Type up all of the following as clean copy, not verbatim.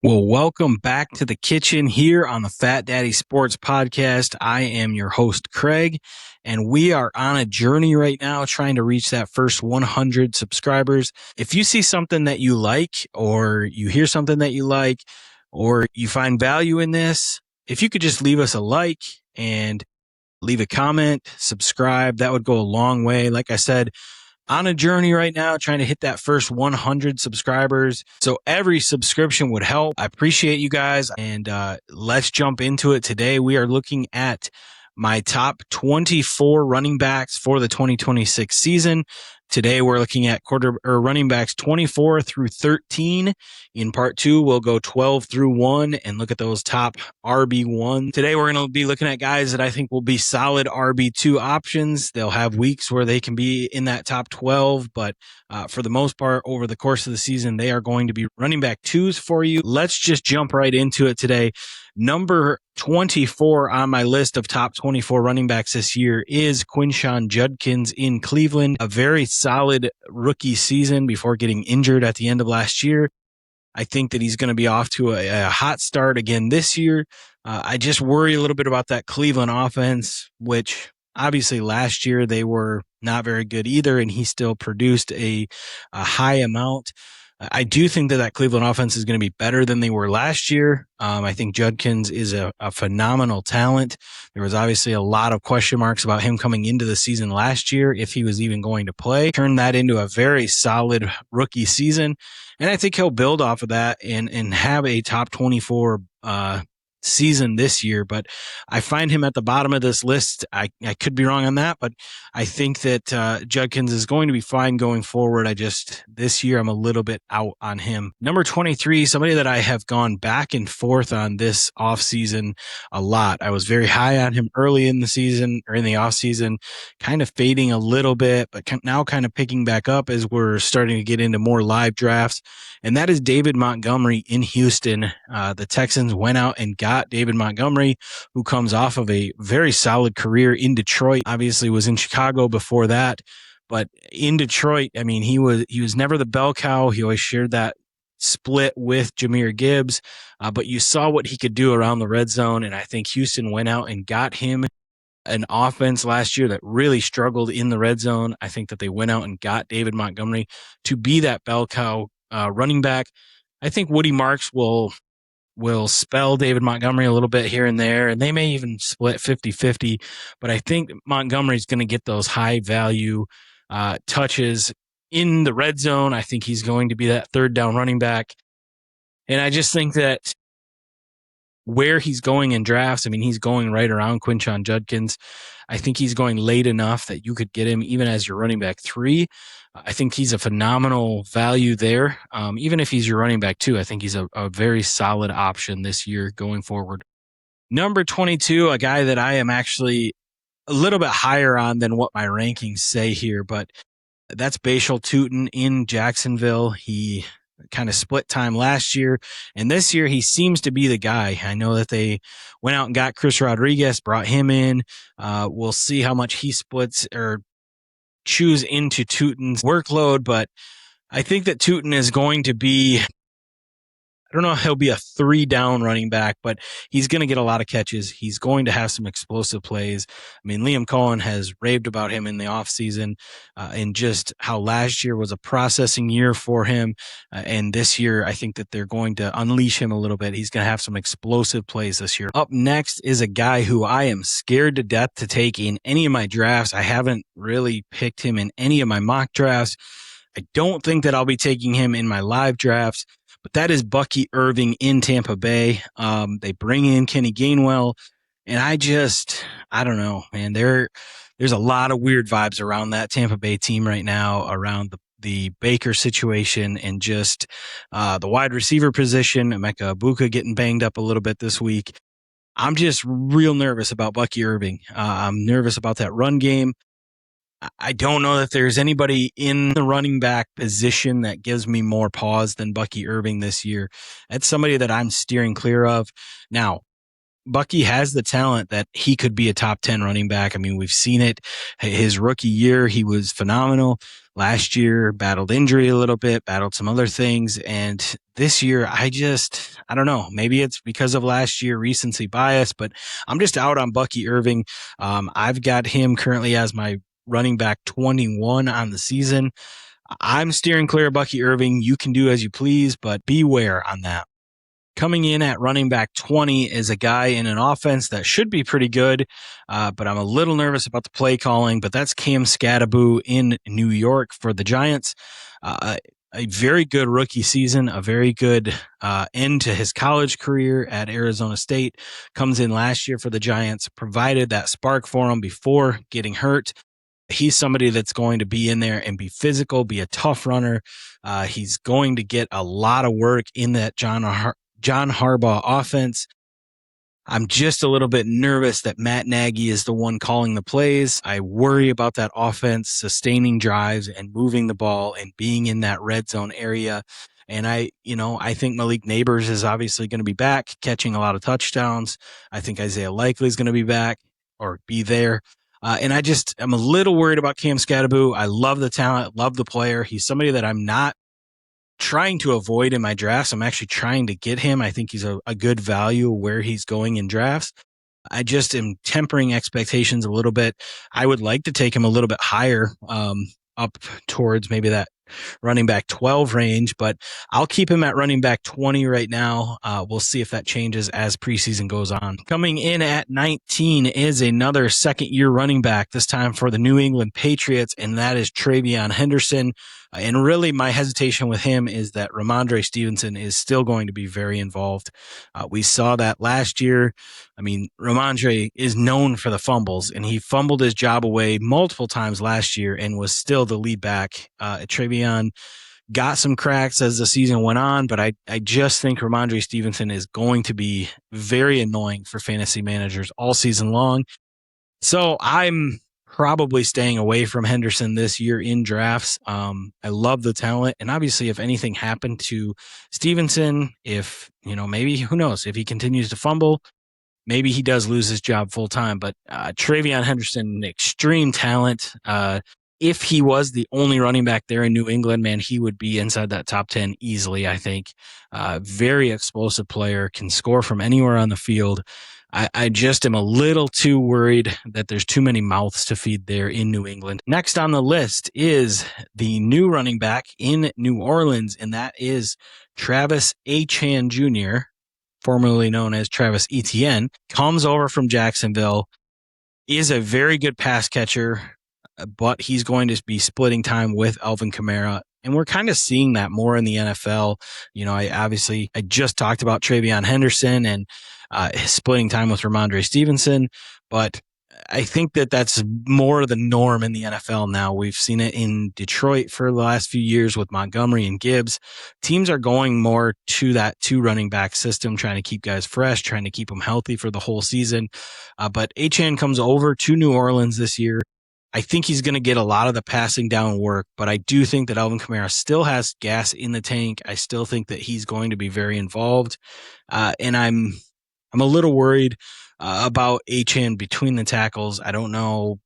Well, welcome back to the kitchen here on the Fat Daddy Sports Podcast. I am your host, Craig, and we are on a journey right now trying to reach that first 100 subscribers. If you see something that you like, or you hear something that you like, or you find value in this, if you could just leave us a like and leave a comment, subscribe, that would go a long way. Like I said, on a journey right now, trying to hit that first 100 subscribers. So every subscription would help. I appreciate you guys. And let's jump into it today. We are looking at my top 24 running backs for the 2026 season. Today, we're looking at running backs 24 through 13. In part two, we'll go 12 through 1 and look at those top RB1. Today, we're going to be looking at guys that I think will be solid RB2 options. They'll have weeks where they can be in that top 12, but for the most part, over the course of the season, they are going to be running back twos for you. Let's just jump right into it today. Number 24 on my list of top 24 running backs this year is Quinshon Judkins in Cleveland. A very solid rookie season before getting injured at the end of last year. I think that he's going to be off to a hot start again this year. I just worry a little bit about that Cleveland offense, which obviously last year they were not very good either, and he still produced a high amount. I do think that Cleveland offense is going to be better than they were last year. I think Judkins is a phenomenal talent. There was obviously a lot of question marks about him coming into the season last year, if he was even going to play. Turned that into a very solid rookie season. And I think he'll build off of that and have a top 24 season this year, but I find him at the bottom of this list. I could be wrong on that, but I think that Judkins is going to be fine going forward. This year I'm a little bit out on him. Number 23, somebody that I have gone back and forth on this offseason a lot. I was very high on him early in the season, or in the offseason, kind of fading a little bit, but now kind of picking back up as we're starting to get into more live drafts. And that is David Montgomery in Houston. The Texans went out and got David Montgomery, who comes off of a very solid career in Detroit. Obviously was in Chicago before that, but in Detroit, I mean, he was never the bell cow. He always shared that split with Jahmyr Gibbs, but you saw what he could do around the red zone, and I think Houston went out and got him an offense last year that really struggled in the red zone. I think that they went out and got David Montgomery to be that bell cow running back. I think Woody Marks will spell David Montgomery a little bit here and there, and they may even split 50-50, but I think Montgomery's going to get those high value touches in the red zone. I think he's going to be that third down running back. And I just think that where he's going in drafts, I mean, he's going right around Quinshon Judkins. I think he's going late enough that you could get him even as your running back 3. I think he's a phenomenal value there. Even if he's your running back 2, I think he's a very solid option this year going forward. Number 22, a guy that I am actually a little bit higher on than what my rankings say here, but that's Bhayshul Tuten in Jacksonville. He kind of split time last year, and this year he seems to be the guy. I know that they went out and got Chris Rodriguez, brought him in. We'll see how much he splits or chews into Tuten's workload, but I think that Tuten is going to be, I don't know if he'll be a 3-down running back, but he's going to get a lot of catches. He's going to have some explosive plays. I mean, Liam Cohen has raved about him in the offseason and just how last year was a processing year for him. And this year, I think that they're going to unleash him a little bit. He's going to have some explosive plays this year. Up next is a guy who I am scared to death to take in any of my drafts. I haven't really picked him in any of my mock drafts. I don't think that I'll be taking him in my live drafts. But that is Bucky Irving in Tampa Bay. They bring in Kenny Gainwell, and I don't know, man. There's a lot of weird vibes around that Tampa Bay team right now, around the Baker situation and just the wide receiver position. Emeka Egbuka getting banged up a little bit this week. I'm just real nervous about Bucky Irving. I'm nervous about that run game. I don't know that there's anybody in the running back position that gives me more pause than Bucky Irving this year. That's somebody that I'm steering clear of. Now, Bucky has the talent that he could be a top 10 running back. I mean, we've seen it. His rookie year, he was phenomenal. Last year, battled injury a little bit, battled some other things. And this year, I don't know. Maybe it's because of last year recency bias, but I'm just out on Bucky Irving. I've got him currently as my running back 21 on the season. I'm steering clear of Bucky Irving. You can do as you please, but beware on that. Coming in at running back 20 is a guy in an offense that should be pretty good, but I'm a little nervous about the play calling, but that's Cam Skattebo in New York for the Giants. A very good rookie season, a very good end to his college career at Arizona State. Comes in last year for the Giants, provided that spark for him before getting hurt. He's somebody that's going to be in there and be physical, be a tough runner. He's going to get a lot of work in that John Harbaugh offense. I'm just a little bit nervous that Matt Nagy is the one calling the plays. I worry about that offense sustaining drives and moving the ball and being in that red zone area. And I think Malik Neighbors is obviously going to be back, catching a lot of touchdowns. I think Isaiah Likely is going to be back or be there. And I'm a little worried about Cam Skattebo. I love the talent, love the player. He's somebody that I'm not trying to avoid in my drafts. I'm actually trying to get him. I think he's a good value where he's going in drafts. I just am tempering expectations a little bit. I would like to take him a little bit higher, up towards maybe that running back 12 range, but I'll keep him at running back 20 right now. We'll see if that changes as preseason goes on. Coming in at 19 is another second-year running back, this time for the New England Patriots, and that is TreVeyon Henderson. And really my hesitation with him is that Ramondre Stevenson is still going to be very involved. We saw that last year. I mean, Ramondre is known for the fumbles, and he fumbled his job away multiple times last year and was still the lead back. TreVeyon got some cracks as the season went on, but I just think Ramondre Stevenson is going to be very annoying for fantasy managers all season long. So I'm probably staying away from Henderson this year in drafts. I love the talent. And obviously, if anything happened to Stevenson, maybe, who knows, if he continues to fumble, maybe he does lose his job full time. But TreVeyon Henderson, extreme talent. If he was the only running back there in New England, man, he would be inside that top 10 easily, I think. Very explosive player, can score from anywhere on the field. I just am a little too worried that there's too many mouths to feed there in New England. Next on the list is the new running back in New Orleans, and that is Travis Etienne Jr., formerly known as Travis Etienne. Comes over from Jacksonville, is a very good pass catcher, but he's going to be splitting time with Alvin Kamara. And we're kind of seeing that more in the NFL. I just talked about TreVeyon Henderson and splitting time with Ramondre Stevenson, but I think that that's more the norm in the NFL now. We've seen it in Detroit for the last few years with Montgomery and Gibbs. Teams are going more to that two running back system, trying to keep guys fresh, trying to keep them healthy for the whole season. But Etienne comes over to New Orleans this year. I think he's going to get a lot of the passing down work, but I do think that Alvin Kamara still has gas in the tank. I still think that he's going to be very involved. And I'm a little worried about Etienne between the tackles. I don't know,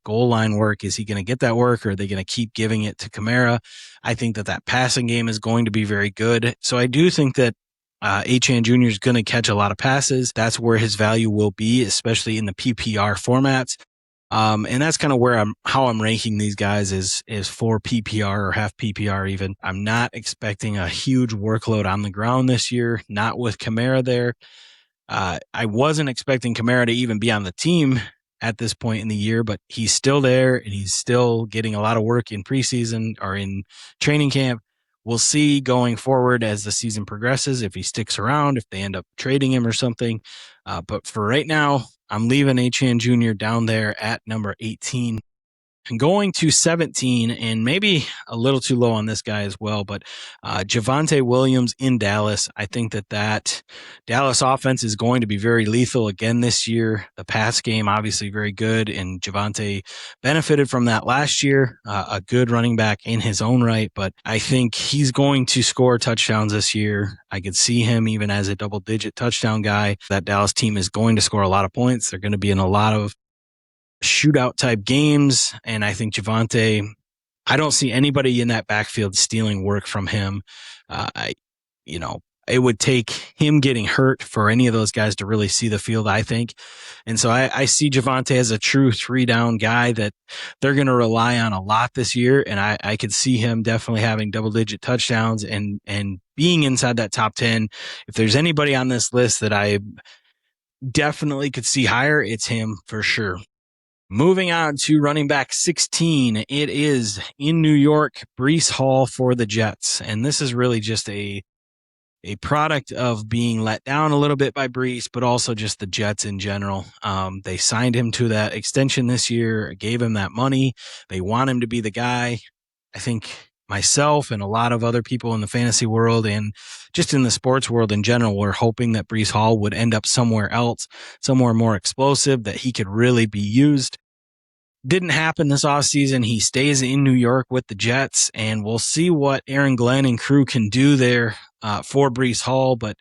goal line work. Is he going to get that work, or are they going to keep giving it to Kamara? I think that passing game is going to be very good. So I do think that Etienne Jr. is going to catch a lot of passes. That's where his value will be, especially in the PPR formats. And that's kind of how I'm ranking these guys is for PPR or half PPR even. I'm not expecting a huge workload on the ground this year, not with Kamara there. I wasn't expecting Kamara to even be on the team at this point in the year, but he's still there and he's still getting a lot of work in preseason or in training camp. We'll see going forward as the season progresses if he sticks around, if they end up trading him or something. But for right now, I'm leaving Etienne Jr. down there at number 18. Going to 17, and maybe a little too low on this guy as well, but Javonte Williams in Dallas. I think that Dallas offense is going to be very lethal again this year. The pass game, obviously very good, and Javonte benefited from that last year. A good running back in his own right, but I think he's going to score touchdowns this year. I could see him even as a double-digit touchdown guy. That Dallas team is going to score a lot of points. They're going to be in a lot of shootout type games. And I think Javonte, I don't see anybody in that backfield stealing work from him. It would take him getting hurt for any of those guys to really see the field, I think. And so I see Javonte as a true 3-down guy that they're going to rely on a lot this year. And I could see him definitely having double-digit touchdowns and being inside that top 10. If there's anybody on this list that I definitely could see higher, it's him for sure. Moving on to running back 16, it is in New York, Breece Hall for the Jets. And this is really just a product of being let down a little bit by Breece, but also just the Jets in general. They signed him to that extension this year, gave him that money. They want him to be the guy. I think myself and a lot of other people in the fantasy world and just in the sports world in general were hoping that Breece Hall would end up somewhere else, somewhere more explosive, that he could really be used. Didn't happen this offseason. He stays in New York with the Jets, and we'll see what Aaron Glenn and crew can do there for Breece Hall, but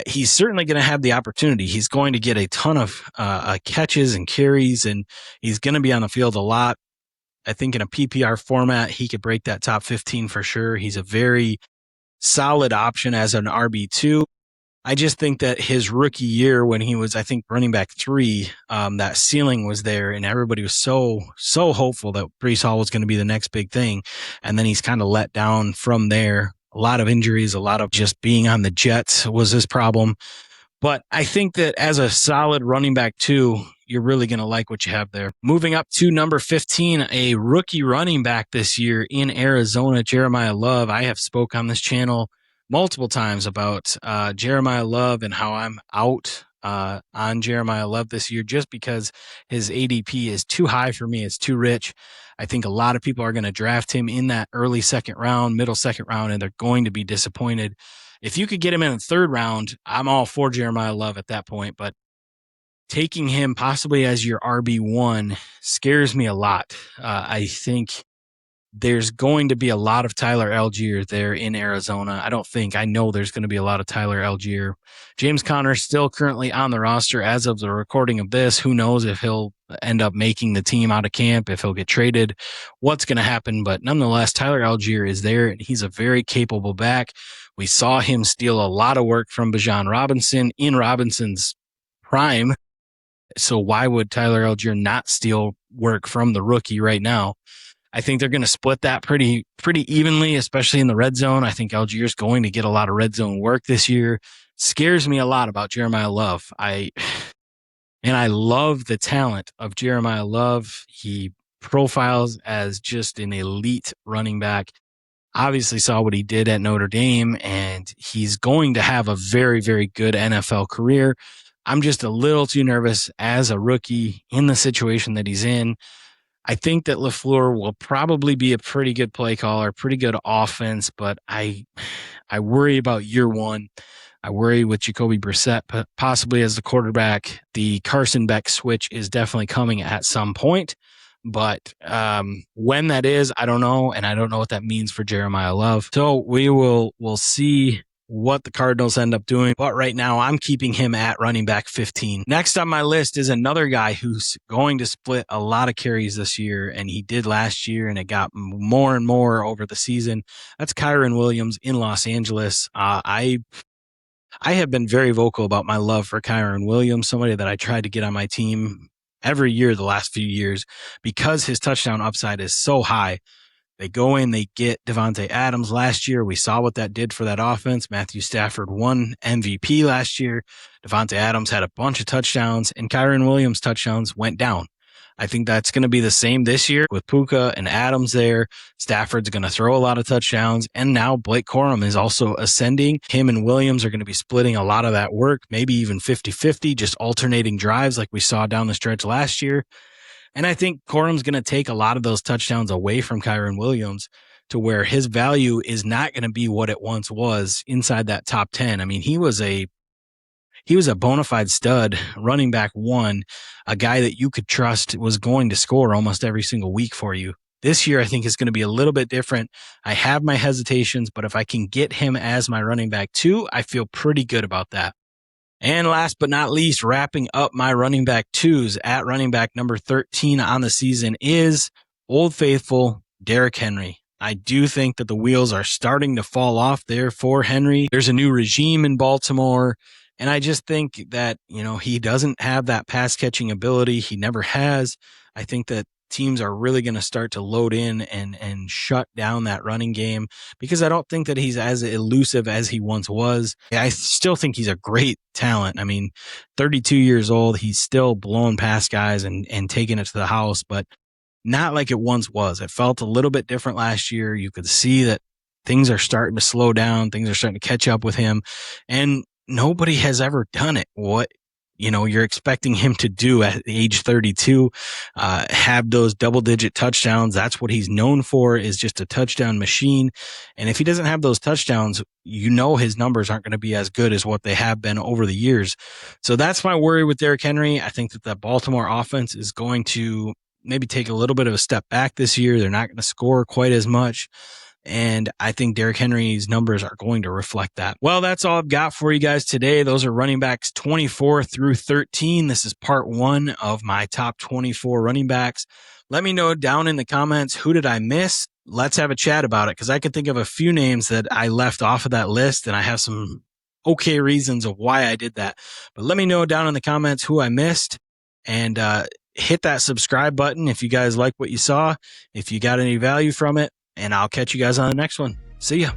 he's certainly going to have the opportunity. He's going to get a ton of catches and carries, and he's going to be on the field a lot. I think in a PPR format, he could break that top 15 for sure. He's a very solid option as an RB2. I just think that his rookie year when he was, I think, running back 3, that ceiling was there, and everybody was so hopeful that Breece Hall was going to be the next big thing. And then he's kind of let down from there. A lot of injuries, a lot of just being on the Jets was his problem. But I think that as a solid running back 2, you're really going to like what you have there. Moving up to number 15, a rookie running back this year in Arizona, Jeremiah Love. I have spoke on this channel multiple times about Jeremiah Love and how I'm out on Jeremiah Love this year just because his ADP is too high for me. It's too rich. I think a lot of people are going to draft him in that early second round, middle second round, and they're going to be disappointed. If you could get him in the third round, I'm all for Jeremiah Love at that point, but taking him possibly as your RB1 scares me a lot. I think there's going to be a lot of Tyler Algier there in Arizona. I know there's going to be a lot of Tyler Algier. James Conner still currently on the roster as of the recording of this. Who knows if he'll end up making the team out of camp, if he'll get traded, what's going to happen. But nonetheless, Tyler Algier is there, and he's a very capable back. We saw him steal a lot of work from Bijan Robinson in Robinson's prime. So why would Tyler Algier not steal work from the rookie right now? I think they're going to split that pretty evenly, especially in the red zone. I think Algier's going to get a lot of red zone work this year. Scares me a lot about Jeremiah Love. I love the talent of Jeremiah Love. He profiles as just an elite running back. Obviously saw what he did at Notre Dame, and he's going to have a very, very good NFL career. I'm just a little too nervous as a rookie in the situation that he's in. I think that LaFleur will probably be a pretty good play caller, pretty good offense, but I worry about year one. I worry with Jacoby Brissett possibly as the quarterback. The Carson Beck switch is definitely coming at some point, but when that is, I don't know, and I don't know what that means for Jeremiah Love. So we'll see what the Cardinals end up doing. But right now, I'm keeping him at running back 15. Next on my list is another guy who's going to split a lot of carries this year, and he did last year, and it got more and more over the season. That's Kyren Williams in Los Angeles. I have been very vocal about my love for Kyren Williams, somebody that I tried to get on my team every year the last few years because his touchdown upside is so high. They go in, they get Davante Adams last year. We saw what that did for that offense. Matthew Stafford won MVP last year. Davante Adams had a bunch of touchdowns, and Kyren Williams' touchdowns went down. I think that's going to be the same this year with Puka and Adams there. Stafford's going to throw a lot of touchdowns, and now Blake Corum is also ascending. Him and Williams are going to be splitting a lot of that work, maybe even 50-50, just alternating drives like we saw down the stretch last year. And I think Corum's going to take a lot of those touchdowns away from Kyren Williams to where his value is not going to be what it once was inside that top 10. I mean, he was a bona fide stud, running back one, a guy that you could trust was going to score almost every single week for you. This year, I think is going to be a little bit different. I have my hesitations, but if I can get him as my running back two, I feel pretty good about that. And last but not least, wrapping up my running back twos at running back number 13 on the season is Old Faithful Derrick Henry. I do think that the wheels are starting to fall off there for Henry. There's a new regime in Baltimore. And I just think that, he doesn't have that pass catching ability. He never has. I think that teams are really going to start to load in and shut down that running game because I don't think that he's as elusive as he once was. I still think he's a great talent. I mean, 32 years old, he's still blowing past guys and taking it to the house, but not like it once was. It felt a little bit different last year. You could see that things are starting to slow down. Things are starting to catch up with him. And nobody has ever done it. What you're expecting him to do at age 32, have those double-digit touchdowns. That's what he's known for, is just a touchdown machine. And if he doesn't have those touchdowns, his numbers aren't going to be as good as what they have been over the years. So that's my worry with Derrick Henry. I think that the Baltimore offense is going to maybe take a little bit of a step back this year. They're not going to score quite as much. And I think Derrick Henry's numbers are going to reflect that. Well, that's all I've got for you guys today. Those are running backs 24 through 13. This is part one of my top 24 running backs. Let me know down in the comments, who did I miss? Let's have a chat about it, because I can think of a few names that I left off of that list, and I have some okay reasons of why I did that. But let me know down in the comments who I missed, and hit that subscribe button if you guys like what you saw, if you got any value from it. And I'll catch you guys on the next one. See ya.